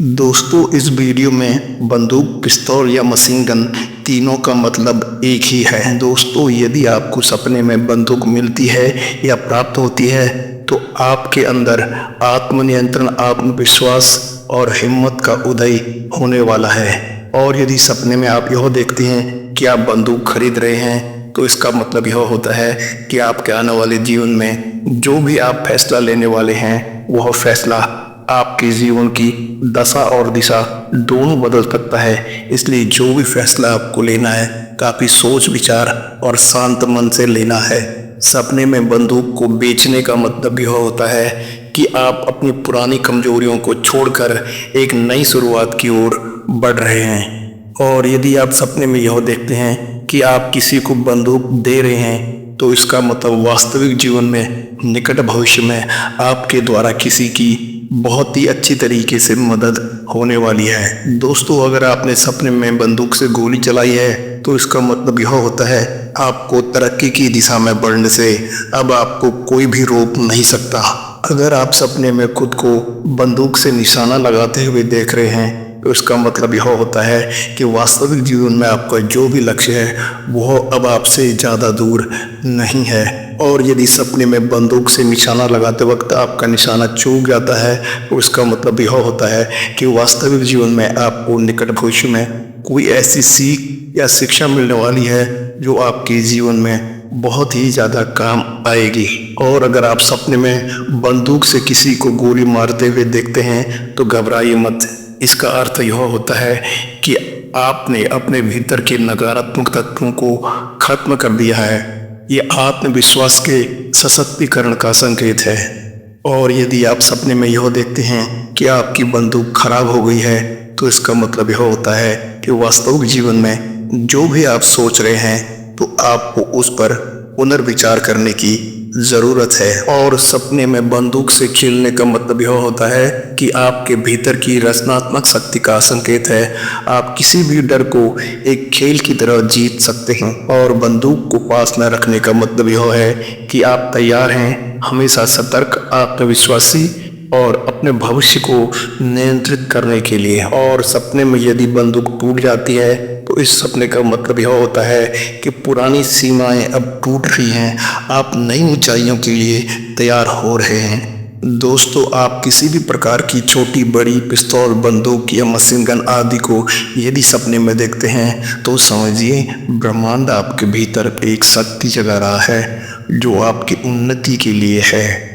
दोस्तों, इस वीडियो में बंदूक, पिस्तौल या मशीन गन तीनों का मतलब एक ही है। दोस्तों, यदि आपको सपने में बंदूक मिलती है या प्राप्त होती है तो आपके अंदर आत्मनियंत्रण, आत्मविश्वास और हिम्मत का उदय होने वाला है। और यदि सपने में आप यह देखते हैं कि आप बंदूक खरीद रहे हैं तो इसका मतलब यह होता है कि आपके आने वाले जीवन में जो भी आप फैसला लेने वाले हैं वह फैसला आपके जीवन की दशा और दिशा दोनों बदल सकता है। इसलिए जो भी फैसला आपको लेना है काफ़ी सोच विचार और शांत मन से लेना है। सपने में बंदूक को बेचने का मतलब यह होता है कि आप अपनी पुरानी कमजोरियों को छोड़कर एक नई शुरुआत की ओर बढ़ रहे हैं। और यदि आप सपने में यह देखते हैं कि आप किसी को बंदूक दे रहे हैं तो इसका मतलब वास्तविक जीवन में निकट भविष्य में आपके द्वारा किसी की बहुत ही अच्छी तरीके से मदद होने वाली है। दोस्तों, अगर आपने सपने में बंदूक से गोली चलाई है तो इसका मतलब यह होता है आपको तरक्की की दिशा में बढ़ने से अब आपको कोई भी रोक नहीं सकता। अगर आप सपने में खुद को बंदूक से निशाना लगाते हुए देख रहे हैं तो इसका मतलब यह होता है कि वास्तविक जीवन में आपका जो भी लक्ष्य है वह अब आपसे ज़्यादा दूर नहीं है। और यदि सपने में बंदूक से निशाना लगाते वक्त आपका निशाना चूक जाता है तो इसका मतलब यह होता है कि वास्तविक जीवन में आपको निकट भविष्य में कोई ऐसी सीख या शिक्षा मिलने वाली है जो आपके जीवन में बहुत ही ज़्यादा काम आएगी। और अगर आप सपने में बंदूक से किसी को गोली मारते हुए देखते हैं तो घबराइए मत। इसका अर्थ यह होता है कि आपने अपने भीतर के नकारात्मक तत्वों को खत्म कर दिया है। ये आत्मविश्वास के सशक्तिकरण का संकेत है। और यदि आप सपने में यह देखते हैं कि आपकी बंदूक खराब हो गई है तो इसका मतलब यह होता है कि वास्तविक जीवन में जो भी आप सोच रहे हैं तो आपको उस पर पुनर्विचार करने की ज़रूरत है। और सपने में बंदूक से खेलने का मतलब यह होता है कि आपके भीतर की रचनात्मक शक्ति का संकेत है। आप किसी भी डर को एक खेल की तरह जीत सकते हैं। और बंदूक को पास न रखने का मतलब यह है कि आप तैयार हैं, हमेशा सतर्क, आत्मविश्वासी और अपने भविष्य को नियंत्रित करने के लिए। और सपने में यदि बंदूक टूट जाती है तो इस सपने का मतलब यह होता है कि पुरानी सीमाएं अब टूट रही हैं, आप नई ऊंचाइयों के लिए तैयार हो रहे हैं। दोस्तों, आप किसी भी प्रकार की छोटी बड़ी पिस्तौल, बंदूक या मशीन गन आदि को यदि सपने में देखते हैं तो समझिए ब्रह्मांड आपके भीतर एक शक्ति जगा रहा है जो आपकी उन्नति के लिए है।